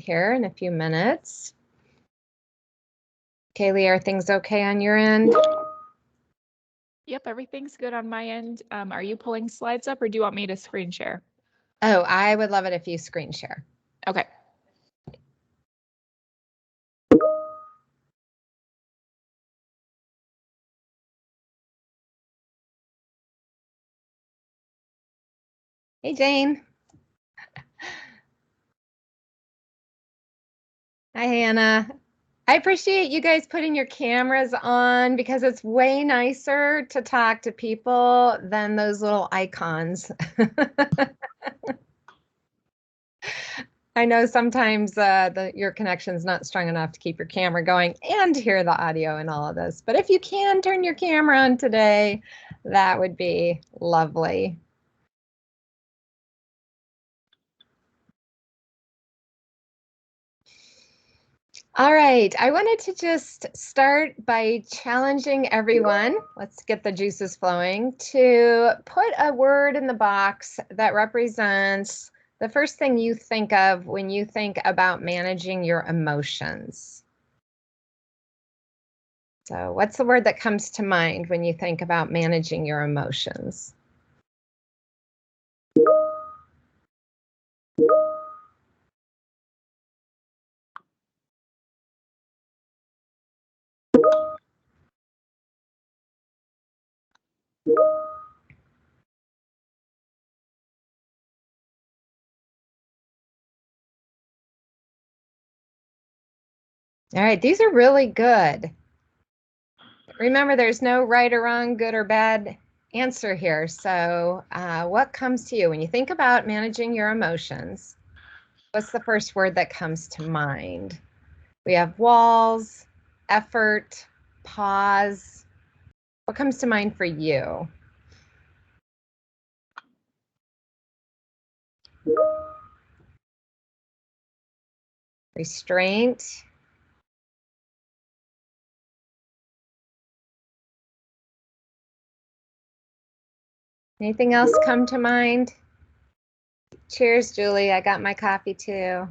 here in a few minutes. Kaylee, are things okay on your end? Yep, everything's good on my end. Are you pulling slides up or do you want me to screen share? Oh, I would love it if you screen share. Okay. Hey, Jane. Hi, Hannah. I appreciate you guys putting your cameras on because it's way nicer to talk to people than those little icons. I know sometimes your connection's not strong enough to keep your camera going and hear the audio and all of this. But if you can turn your camera on today, that would be lovely. All right, I wanted to just start by challenging everyone, let's get the juices flowing, to put a word in the box that represents the first thing you think of when you think about managing your emotions. So what's the word that comes to mind when you think about managing your emotions? All right, these are really good. Remember, there's no right or wrong, good or bad answer here. So what comes to you when you think about managing your emotions? What's the first word that comes to mind? We have walls, effort, pause. What comes to mind for you? Restraint. Anything else come to mind? Cheers, Julie. I got my coffee too.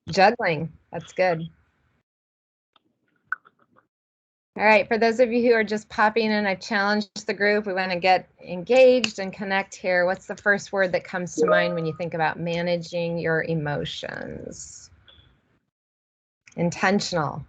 Juggling. That's good. All right, for those of you who are just popping in, I've challenged the group. We want to get engaged and connect here. What's the first word that comes to mind when you think about managing your emotions? Intentional.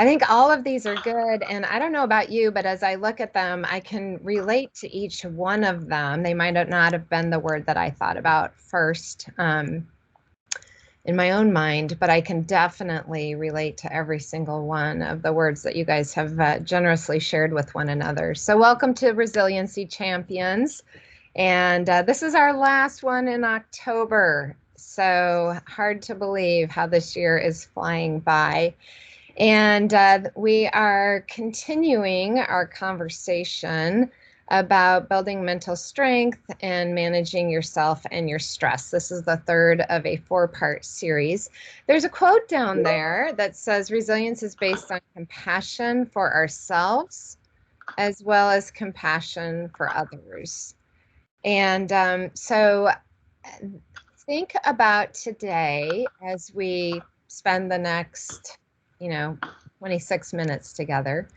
I think all of these are good, and I don't know about you, but as I look at them, I can relate to each one of them. They might not have been the word that I thought about first in my own mind, but I can definitely relate to every single one of the words that you guys have generously shared with one another. So welcome to Resiliency Champions. And this is our last one in October. So hard to believe how this year is flying by. And we are continuing our conversation about building mental strength and managing yourself and your stress. This is the third of a 4-part series. There's a quote down there that says resilience is based on compassion for ourselves as well as compassion for others. And so think about today as we spend the next 26 minutes together.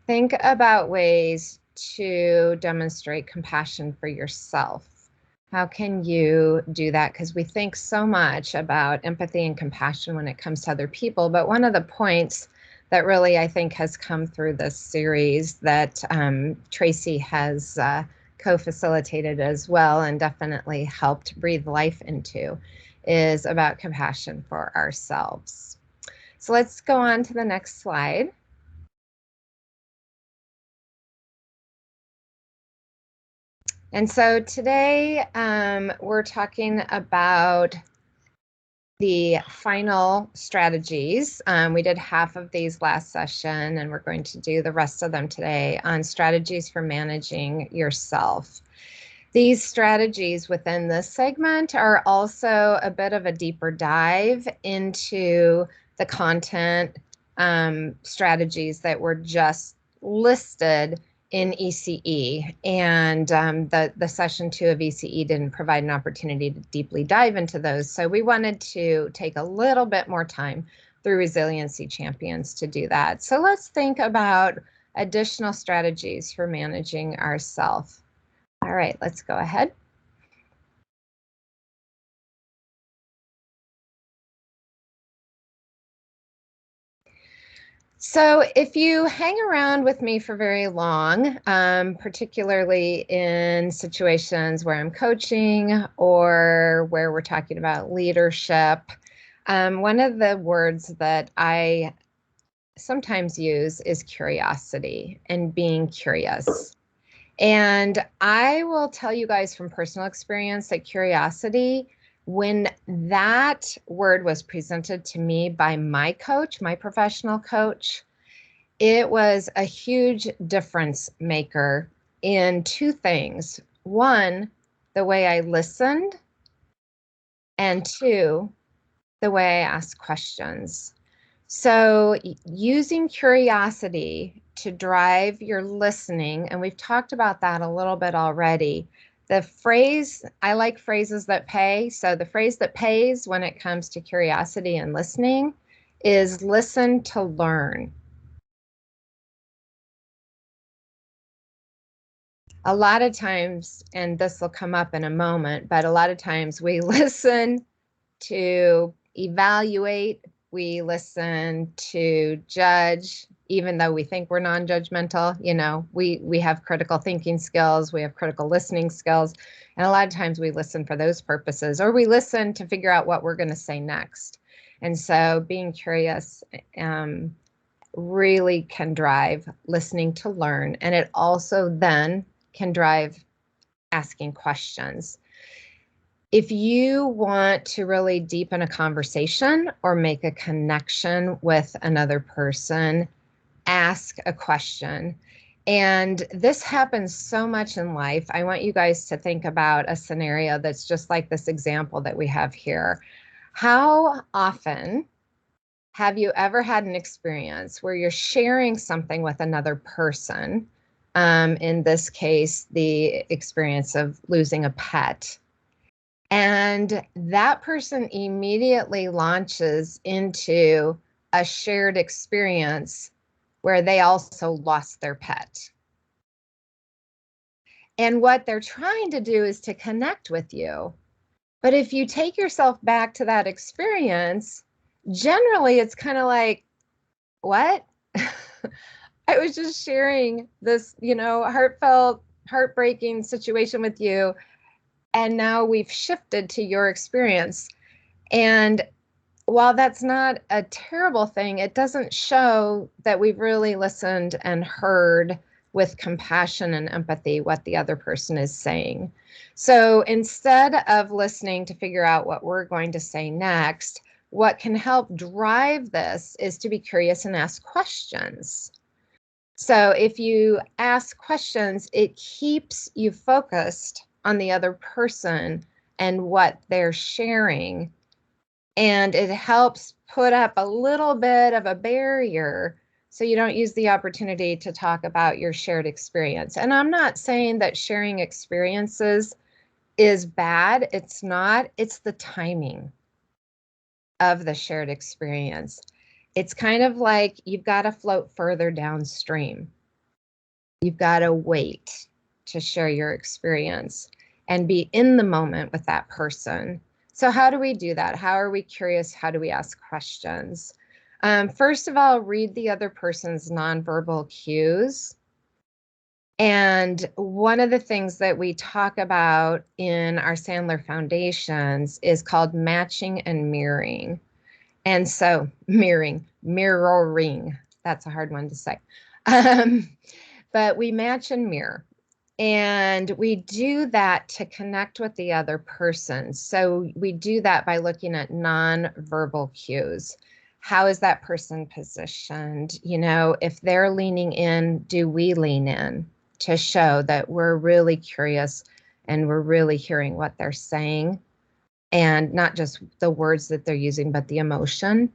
Think about ways to demonstrate compassion for yourself. How can you do that? Because we think so much about empathy and compassion when it comes to other people. But one of the points that really, I think, has come through this series that Tracy has co-facilitated as well and definitely helped breathe life into is about compassion for ourselves. So let's go on to the next slide. And so today we're talking about the final strategies. We did half of these last session, and we're going to do the rest of them today on strategies for managing yourself. These strategies within this segment are also a bit of a deeper dive into the content strategies that were just listed in ECE, and the session 2 of ECE didn't provide an opportunity to deeply dive into those. So we wanted to take a little bit more time through Resiliency Champions to do that. So let's think about additional strategies for managing ourself. All right, let's go ahead. So if you hang around with me for very long, particularly in situations where I'm coaching or where we're talking about leadership, one of the words that I sometimes use is curiosity and being curious. And I will tell you guys from personal experience that curiosity, when that word was presented to me by my coach, my professional coach, it was a huge difference maker in two things. One, the way I listened, and two, the way I asked questions. So using curiosity to drive your listening, and we've talked about that a little bit already. The phrase, I like phrases that pay. So the phrase that pays when it comes to curiosity and listening is listen to learn. A lot of times, and this will come up in a moment, but a lot of times we listen to evaluate, we listen to judge, even though we think we're non-judgmental. You know, we have critical thinking skills, we have critical listening skills, and a lot of times we listen for those purposes, or we listen to figure out what we're going to say next. And so being curious really can drive listening to learn, and it also then can drive asking questions. If you want to really deepen a conversation or make a connection with another person, ask a question. And this happens so much in life. I want you guys to think about a scenario that's just like this example that we have here. How often have you ever had an experience where you're sharing something with another person? In this case, the experience of losing a pet. And that person immediately launches into a shared experience where they also lost their pet. And what they're trying to do is to connect with you. But if you take yourself back to that experience, generally it's kind of like, what? I was just sharing this, heartfelt, heartbreaking situation with you. And now we've shifted to your experience. And while that's not a terrible thing, it doesn't show that we've really listened and heard with compassion and empathy what the other person is saying. So instead of listening to figure out what we're going to say next, what can help drive this is to be curious and ask questions. So if you ask questions, it keeps you focused on the other person and what they're sharing. And it helps put up a little bit of a barrier so you don't use the opportunity to talk about your shared experience. And I'm not saying that sharing experiences is bad. It's not. It's the timing of the shared experience. It's kind of like you've got to float further downstream. You've got to wait to share your experience and be in the moment with that person. So how do we do that? How are we curious? How do we ask questions? First of all, read the other person's nonverbal cues. And one of the things that we talk about in our Sandler Foundations is called matching and mirroring. And so mirroring, that's a hard one to say. But we match and mirror. And we do that to connect with the other person. So we do that by looking at nonverbal cues. How is that person positioned? If they're leaning in, do we lean in to show that we're really curious and we're really hearing what they're saying? And not just the words that they're using, but the emotion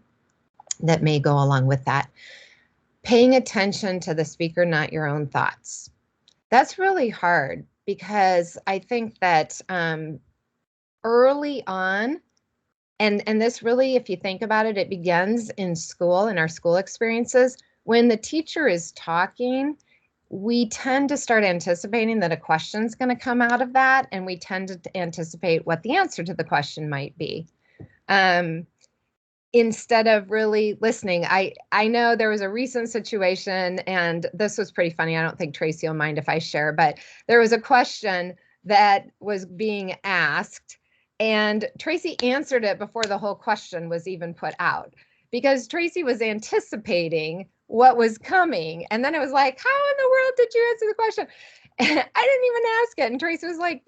that may go along with that. Paying attention to the speaker, not your own thoughts. That's really hard because I think that early on, and this really, if you think about it, it begins in school, in our school experiences. When the teacher is talking, we tend to start anticipating that a question's going to come out of that, and we tend to anticipate what the answer to the question might be. Instead of really listening. I know there was a recent situation, and this was pretty funny. I don't think Tracy will mind if I share, but there was a question that was being asked, and Tracy answered it before the whole question was even put out, because Tracy was anticipating what was coming. And then it was like, how in the world did you answer the question? I didn't even ask it. And Tracy was like,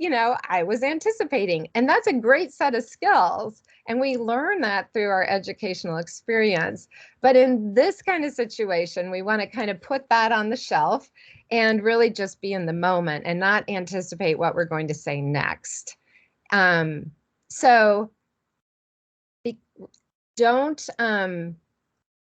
I was anticipating. And that's a great set of skills. And we learn that through our educational experience. But in this kind of situation, we want to kind of put that on the shelf and really just be in the moment and not anticipate what we're going to say next. So don't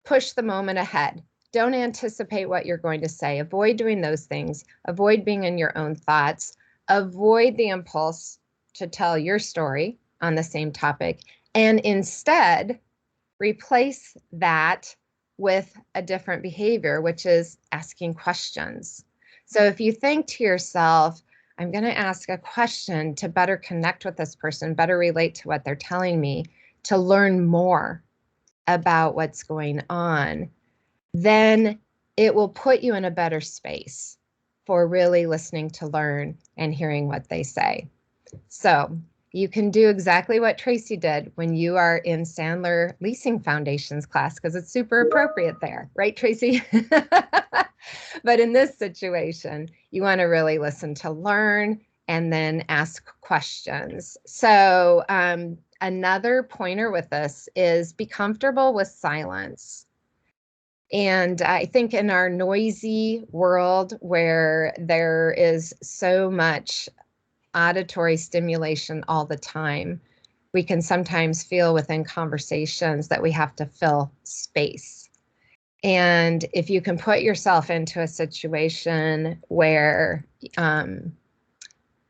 push the moment ahead. Don't anticipate what you're going to say. Avoid doing those things. Avoid being in your own thoughts. Avoid the impulse to tell your story on the same topic. And instead, replace that with a different behavior, which is asking questions. So if you think to yourself, I'm going to ask a question to better connect with this person, better relate to what they're telling me, to learn more about what's going on, then it will put you in a better space for really listening to learn and hearing what they say. So you can do exactly what Tracy did when you are in Sandler Leasing Foundation's class, because it's super appropriate there, right, Tracy? But in this situation, you want to really listen to learn and then ask questions. So another pointer with this is be comfortable with silence. And I think in our noisy world where there is so much auditory stimulation all the time, we can sometimes feel within conversations that we have to fill space. And if you can put yourself into a situation where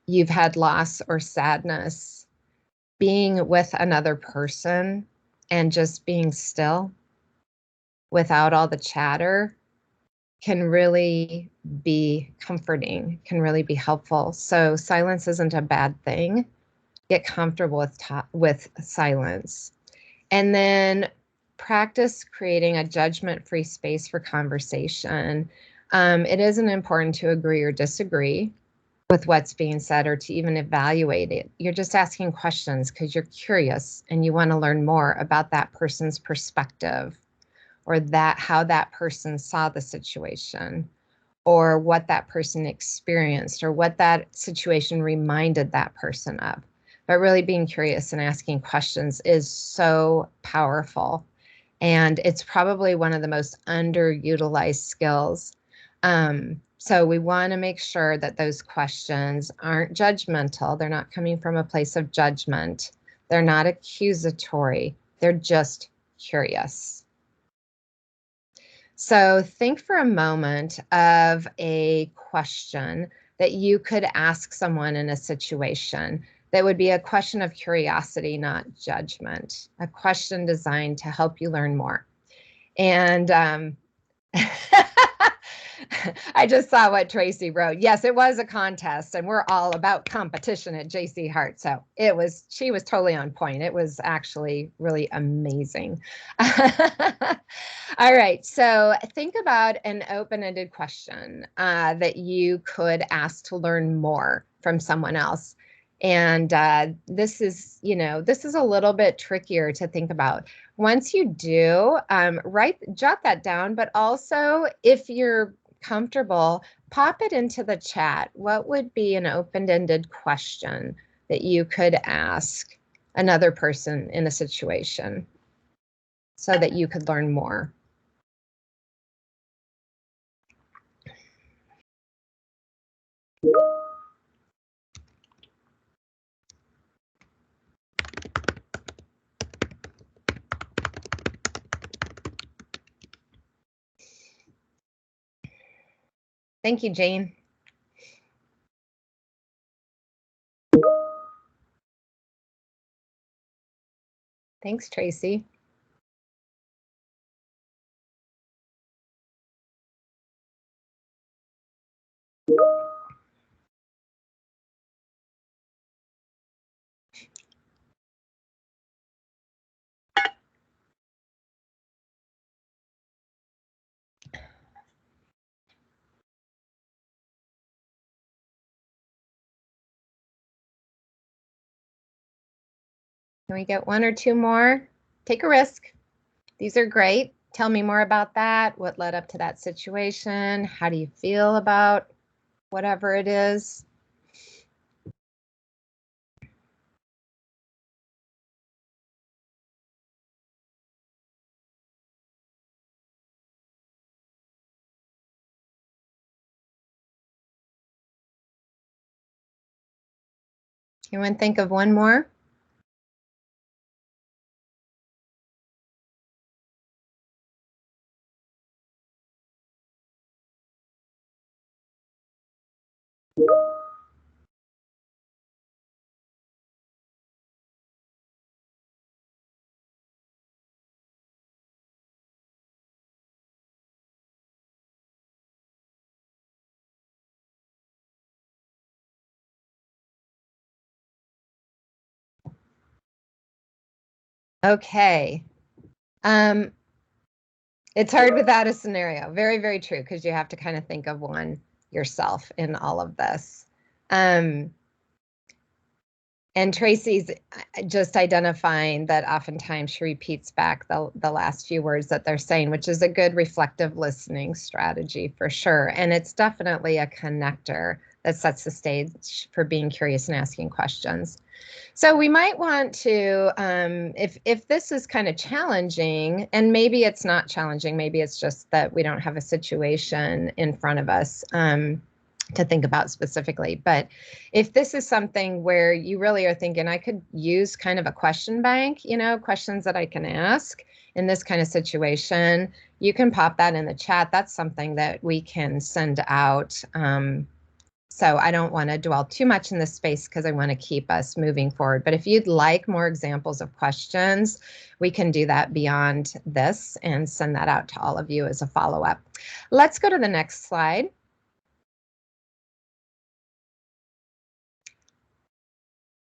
you've had loss or sadness, being with another person and just being still without all the chatter can really be comforting, can really be helpful. So silence isn't a bad thing. Get comfortable with silence. And then practice creating a judgment-free space for conversation. It isn't important to agree or disagree with what's being said or to even evaluate it. You're just asking questions because you're curious and you want to learn more about that person's perspective, or that how that person saw the situation, or what that person experienced, or what that situation reminded that person of. But really being curious and asking questions is so powerful. And it's probably one of the most underutilized skills. So we want to make sure that those questions aren't judgmental. They're not coming from a place of judgment. They're not accusatory. They're just curious. So think for a moment of a question that you could ask someone in a situation that would be a question of curiosity, not judgment, a question designed to help you learn more. And I just saw what Tracy wrote. Yes, it was a contest, and we're all about competition at JC Hart. So she was totally on point. It was actually really amazing. All right, so think about an open-ended question that you could ask to learn more from someone else. And this is a little bit trickier to think about. Once you do, jot that down, but also if you're comfortable, pop it into the chat. What would be an open-ended question that you could ask another person in a situation so that you could learn more? Thank you, Jane. Thanks, Tracy. Can we get one or two more? Take a risk. These are great. Tell me more about that. What led up to that situation? How do you feel about whatever it is? Anyone think of one more? Okay. It's hard without a scenario. Very, very true, because you have to kind of think of one yourself in all of this. And Tracy's just identifying that oftentimes she repeats back the last few words that they're saying, which is a good reflective listening strategy for sure. And it's definitely a connector that sets the stage for being curious and asking questions. So we might want to, if this is kind of challenging, and maybe it's not challenging, maybe it's just that we don't have a situation in front of us to think about specifically. But if this is something where you really are thinking, I could use kind of a question bank, questions that I can ask in this kind of situation, you can pop that in the chat. That's something that we can send out. So I don't want to dwell too much in this space because I want to keep us moving forward. But if you'd like more examples of questions, we can do that beyond this and send that out to all of you as a follow-up. Let's go to the next slide.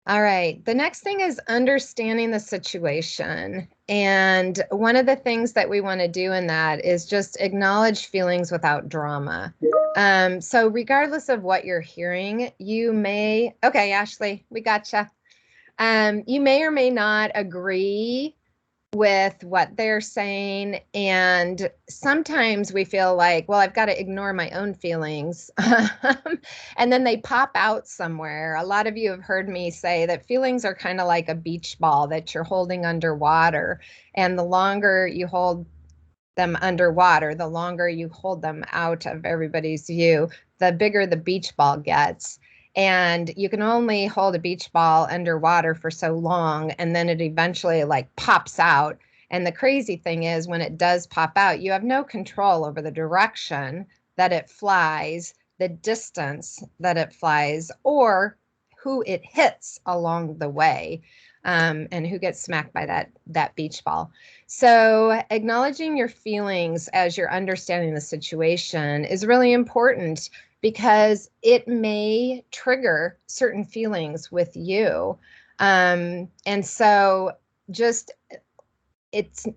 All right, the next thing is understanding the situation. And one of the things that we want to do in that is just acknowledge feelings without drama. So regardless of what you're hearing, you may, okay, Ashley, we gotcha. You may or may not agree with what they're saying. And sometimes we feel like, well, I've got to ignore my own feelings. And then they pop out somewhere. A lot of you have heard me say that feelings are kind of like a beach ball that you're holding underwater. And the longer you hold them underwater, the longer you hold them out of everybody's view, the bigger the beach ball gets. And you can only hold a beach ball underwater for so long, and then it eventually like pops out. And the crazy thing is, when it does pop out, you have no control over the direction that it flies, the distance that it flies, or who it hits along the way, and who gets smacked by that beach ball. So acknowledging your feelings as you're understanding the situation is really important, because it may trigger certain feelings with you. And so just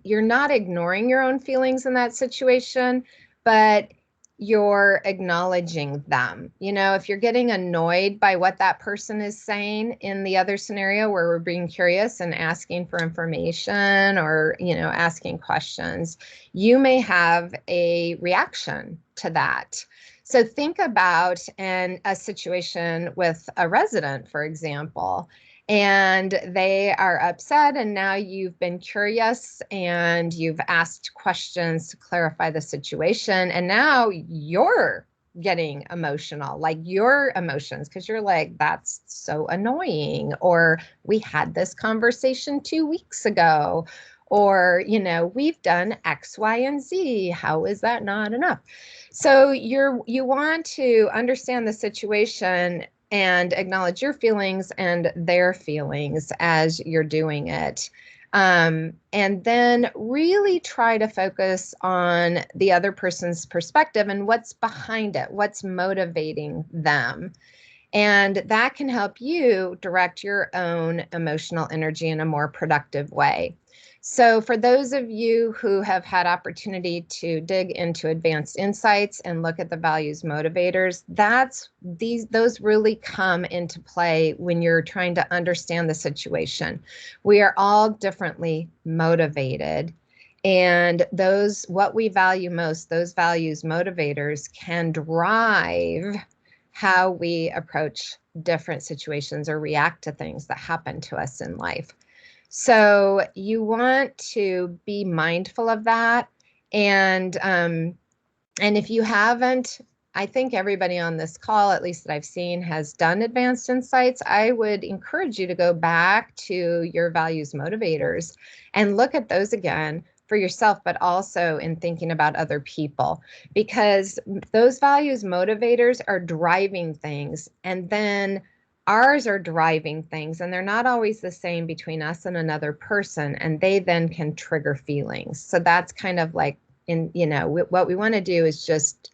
you're not ignoring your own feelings in that situation, but you're acknowledging them. If you're getting annoyed by what that person is saying in the other scenario where we're being curious and asking for information, or, asking questions, you may have a reaction to that. So think about a situation with a resident, for example, and they are upset, and now you've been curious and you've asked questions to clarify the situation, and now you're getting emotional, like your emotions, because you're like, that's so annoying, or we had this conversation 2 weeks ago, or we've done X, Y, and Z, how is that not enough? So you want to understand the situation and acknowledge your feelings and their feelings as you're doing it. And then really try to focus on the other person's perspective and what's behind it, what's motivating them. And that can help you direct your own emotional energy in a more productive way. So for those of you who have had opportunity to dig into advanced insights and look at the values motivators, those really come into play when you're trying to understand the situation. We are all differently motivated. And what we value most, those values motivators can drive how we approach different situations or react to things that happen to us in life. So you want to be mindful of that. And if you haven't, I think everybody on this call, at least that I've seen, has done advanced insights. I would encourage you to go back to your values motivators and look at those again for yourself, but also in thinking about other people, because those values motivators are driving things, and then ours are driving things, and they're not always the same between us and another person, and they then can trigger feelings. So that's kind of like, what we want to do is just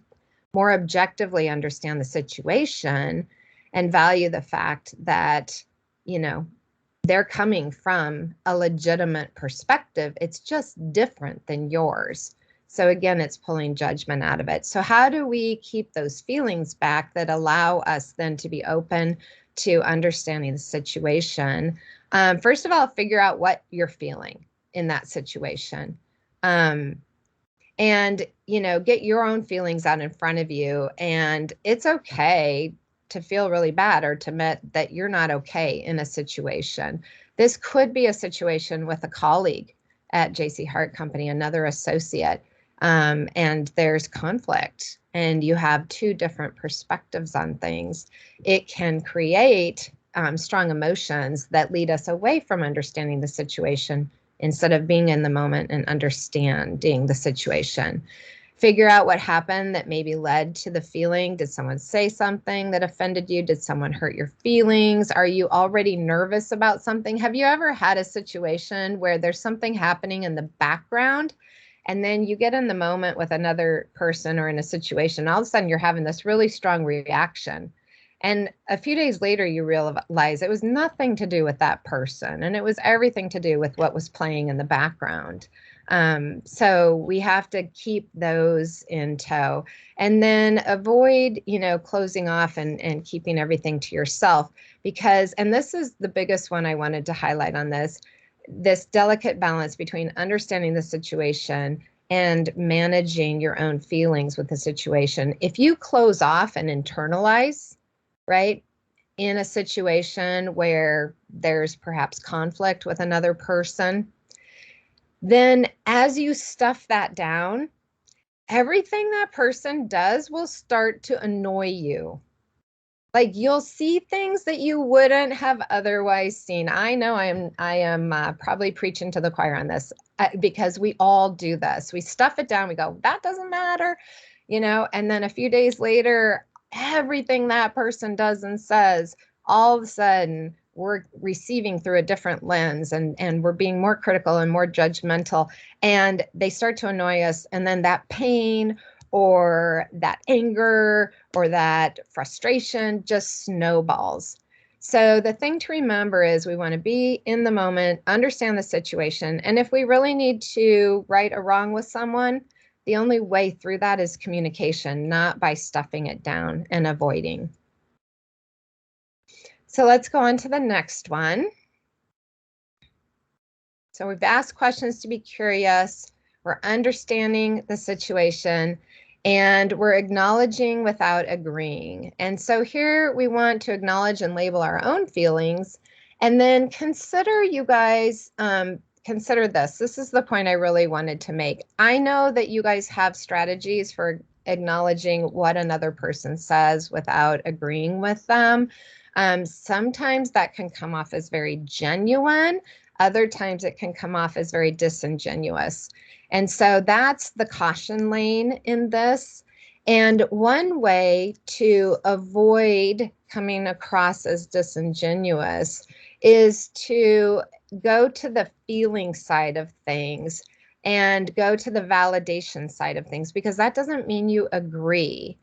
more objectively understand the situation and value the fact that, they're coming from a legitimate perspective. It's just different than yours. So again, it's pulling judgment out of it. So how do we keep those feelings back that allow us then to be open to understanding the situation? First of all, figure out what you're feeling in that situation. And get your own feelings out in front of you. And it's okay to feel really bad or to admit that you're not okay in a situation. This could be a situation with a colleague at JC Hart Company, another associate, and there's conflict and you have two different perspectives on things. It can create strong emotions that lead us away from understanding the situation instead of being in the moment and understanding the situation. Figure out what happened that maybe led to the feeling. Did someone say something that offended you? Did someone hurt your feelings? Are you already nervous about something? Have you ever had a situation where there's something happening in the background and then you get in the moment with another person or in a situation, all of a sudden you're having this really strong reaction? And a few days later, you realize it was nothing to do with that person, and it was everything to do with what was playing in the background. So we have to keep those in tow, and then avoid, closing off and keeping everything to yourself, because, and this is the biggest one I wanted to highlight on this delicate balance between understanding the situation and managing your own feelings with the situation. If you close off and internalize, right, in a situation where there's perhaps conflict with another person, then as you stuff that down, everything that person does will start to annoy you. Like, you'll see things that you wouldn't have otherwise seen. I know I am probably preaching to the choir on this, because we all do this. We stuff it down. We go, that doesn't matter, and then a few days later, everything that person does and says, all of a sudden we're receiving through a different lens, and we're being more critical and more judgmental, and they start to annoy us. And then that pain or that anger or that frustration just snowballs. So the thing to remember is we want to be in the moment, understand the situation, and if we really need to right a wrong with someone, the only way through that is communication, not by stuffing it down and avoiding. So let's go on to the next one. So we've asked questions to be curious, we're understanding the situation, and we're acknowledging without agreeing. And so here we want to acknowledge and label our own feelings, and then consider, you guys, consider this. This is the point I really wanted to make. I know that you guys have strategies for acknowledging what another person says without agreeing with them. Sometimes that can come off as very genuine. Other times it can come off as very disingenuous. And so that's the caution lane in this. And one way to avoid coming across as disingenuous is to go to the feeling side of things and go to the validation side of things, because that doesn't mean you agree.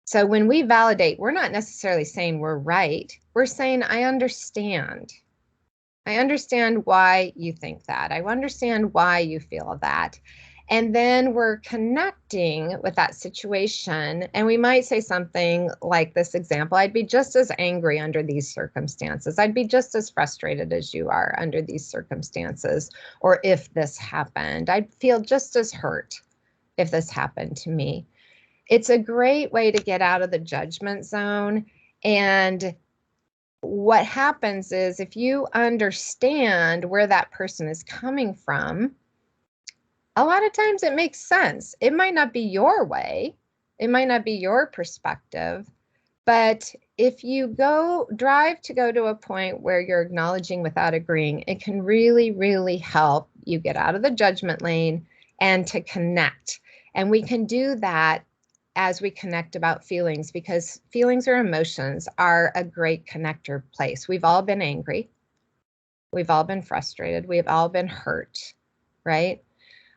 So when we validate, we're not necessarily saying we're right. We're saying, I understand. I understand why you think that. I understand why you feel that. And then we're connecting with that situation. And we might say something like this example: I'd be just as angry under these circumstances. I'd be just as frustrated as you are under these circumstances. Or if this happened, I'd feel just as hurt if this happened to me. It's a great way to get out of the judgment zone. And what happens is, if you understand where that person is coming from, a lot of times it makes sense. It might not be your way, it might not be your perspective, but if you drive to go to a point where you're acknowledging without agreeing, it can really, really help you get out of the judgment lane and to connect. And we can do that as we connect about feelings, because feelings or emotions are a great connector place. We've all been angry. We've all been frustrated. We've all been hurt, right?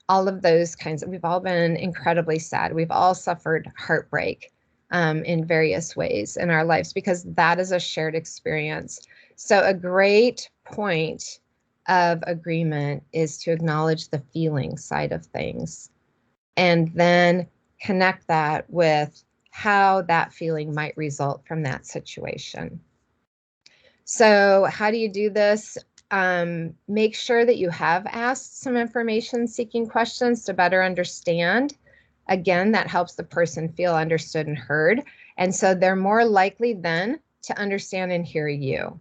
All of those kinds we've all been incredibly sad. We've all suffered heartbreak in various ways in our lives, because that is a shared experience. So a great point of agreement is to acknowledge the feeling side of things, and then connect that with how that feeling might result from that situation. So how do you do this? Make sure that you have asked some information seeking questions to better understand. Again, that helps the person feel understood and heard. And so they're more likely then to understand and hear you.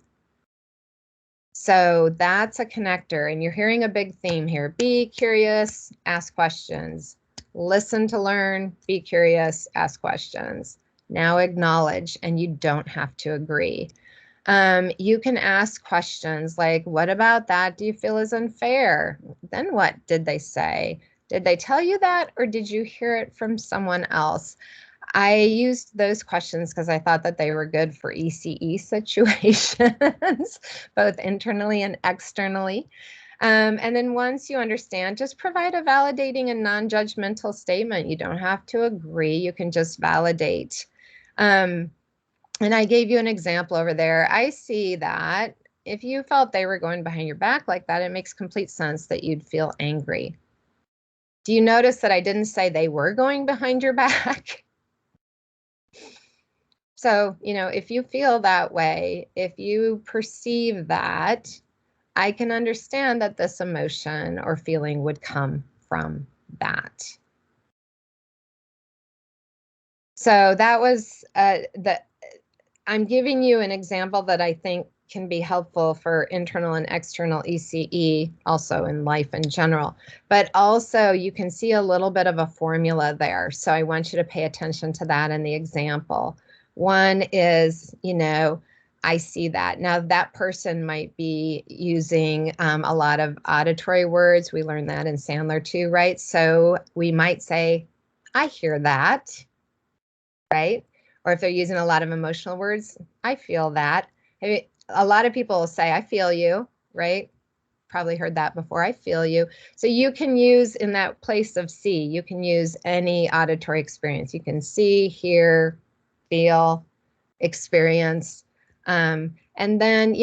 So that's a connector. And you're hearing a big theme here: be curious, ask questions. Listen to learn, be curious, ask questions. Now acknowledge, and you don't have to agree. You can ask questions like, what about that do you feel is unfair? Then what did they say? Did they tell you that, or did you hear it from someone else? I used those questions because I thought that they were good for ECE situations, both internally and externally. And then once you understand, just provide a validating and non-judgmental statement. You don't have to agree. You can just validate. And I gave you an example over there. I see that if you felt they were going behind your back like that, it makes complete sense that you'd feel angry. Do you notice that I didn't say they were going behind your back? So, if you feel that way, if you perceive that, I can understand that this emotion or feeling would come from that. So that was I'm giving you an example that I think can be helpful for internal and external ECE, also in life in general. But also you can see a little bit of a formula there. So I want you to pay attention to that in the example. One is, I see that. Now that person might be using a lot of auditory words. We learned that in Sandler too, right? So we might say, I hear that, right? Or if they're using a lot of emotional words, I feel that. I mean, a lot of people will say, I feel you, right? Probably heard that before. I feel you. So you can use, in that place of see, you can use any auditory experience. You can see, hear, feel, experience. And then,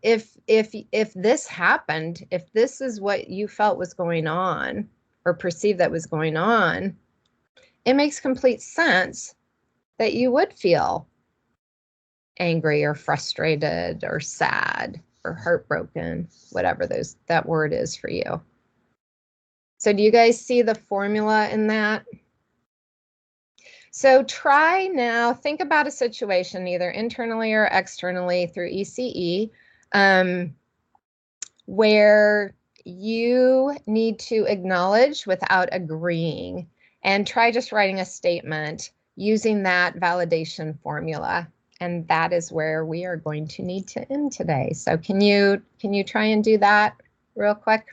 if this happened, if this is what you felt was going on or perceived that was going on, it makes complete sense that you would feel angry or frustrated or sad or heartbroken, whatever that word is for you. So do you guys see the formula in that? So try now, think about a situation either internally or externally through ECE, where you need to acknowledge without agreeing, and try just writing a statement using that validation formula. And that is where we are going to need to end today. So can you try and do that real quick?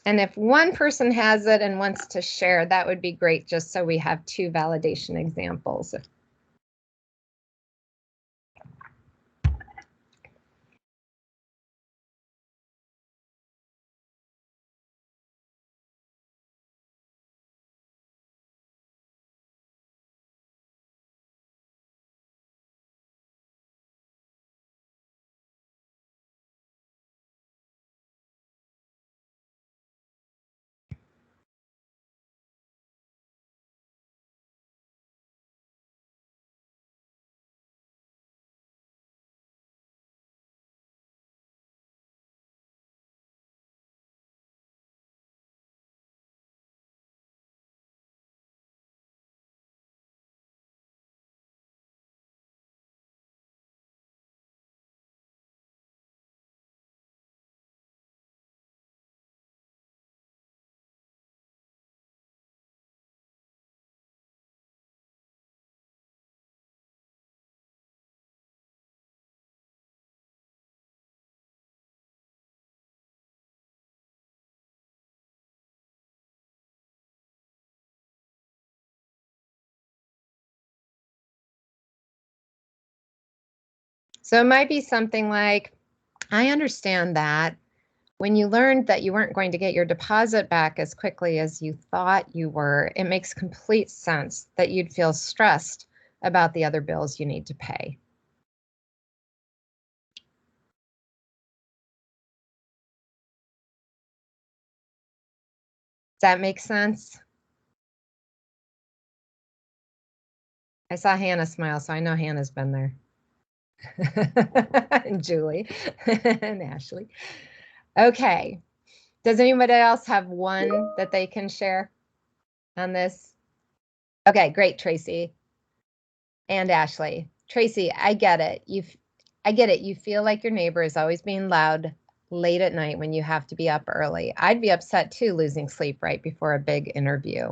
And if one person has it and wants to share, that would be great, just so we have 2 validation examples. So it might be something like, I understand that when you learned that you weren't going to get your deposit back as quickly as you thought you were, it makes complete sense that you'd feel stressed about the other bills you need to pay. Does that make sense? I saw Hannah smile, so I know Hannah's been there. And Julie and Ashley. Okay. Does anybody else have one that they can share on this? Okay, great, Tracy and Ashley. Tracy, I get it. I get it. You feel like your neighbor is always being loud late at night when you have to be up early. I'd be upset too, losing sleep right before a big interview.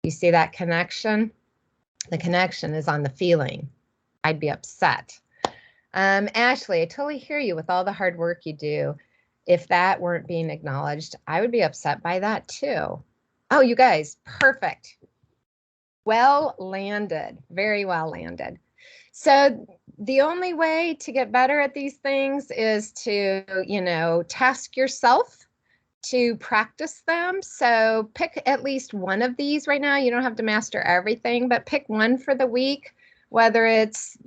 You see that connection? The connection is on the feeling. I'd be upset. Ashley, I totally hear you with all the hard work you do. If that weren't being acknowledged, I would be upset by that too. Oh, you guys, perfect. Well landed, very well landed. So the only way to get better at these things is to, task yourself to practice them. So pick at least one of these right now. You don't have to master everything, but pick one for the week, whether it's,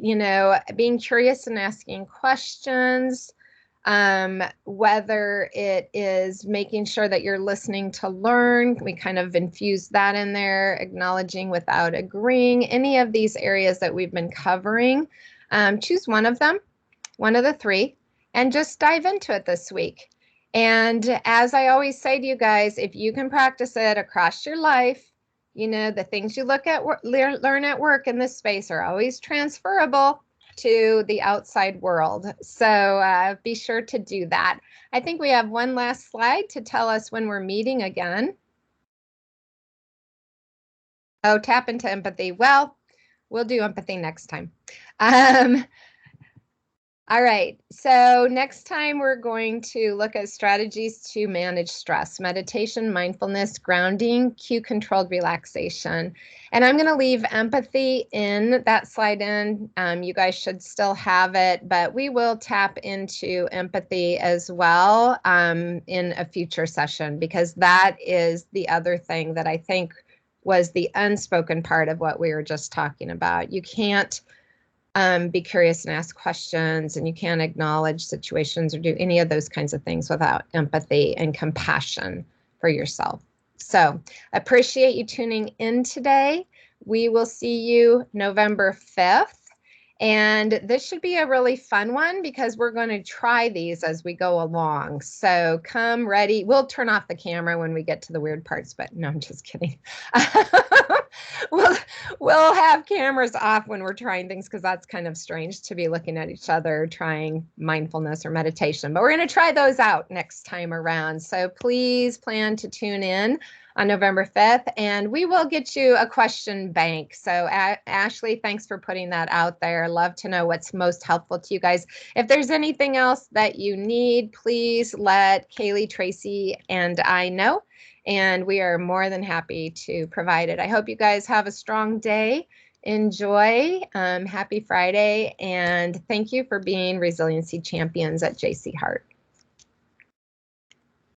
being curious and asking questions, whether it is making sure that you're listening to learn. We kind of infuse that in there, acknowledging without agreeing, any of these areas that we've been covering. Choose one of them, one of the 3, and just dive into it this week. And as I always say to you guys, if you can practice it across your life, the things you learn at work in this space are always transferable to the outside world. So be sure to do that. I think we have one last slide to tell us when we're meeting again. Oh, tap into empathy. Well, we'll do empathy next time. All right, so next time we're going to look at strategies to manage stress, meditation, mindfulness, grounding, cue controlled relaxation. And I'm going to leave empathy in that slide in. You guys should still have it, but we will tap into empathy as well in a future session, because that is the other thing that I think was the unspoken part of what we were just talking about. You can't be curious and ask questions, and you can't acknowledge situations or do any of those kinds of things without empathy and compassion for yourself. So appreciate you tuning in today. We will see you November 5th. And this should be a really fun one because we're going to try these as we go along. So come ready. We'll turn off the camera when we get to the weird parts, but no, I'm just kidding. we'll have cameras off when we're trying things, because that's kind of strange to be looking at each other trying mindfulness or meditation. But we're going to try those out next time around. So please plan to tune in on November 5th, and we will get you a question bank. So, Ashley, thanks for putting that out there. Love to know what's most helpful to you guys. If there's anything else that you need, please let Kaylee, Tracy, and I know, and we are more than happy to provide it. I hope you guys have a strong day. Enjoy. Happy Friday, and thank you for being resiliency champions at JC Hart.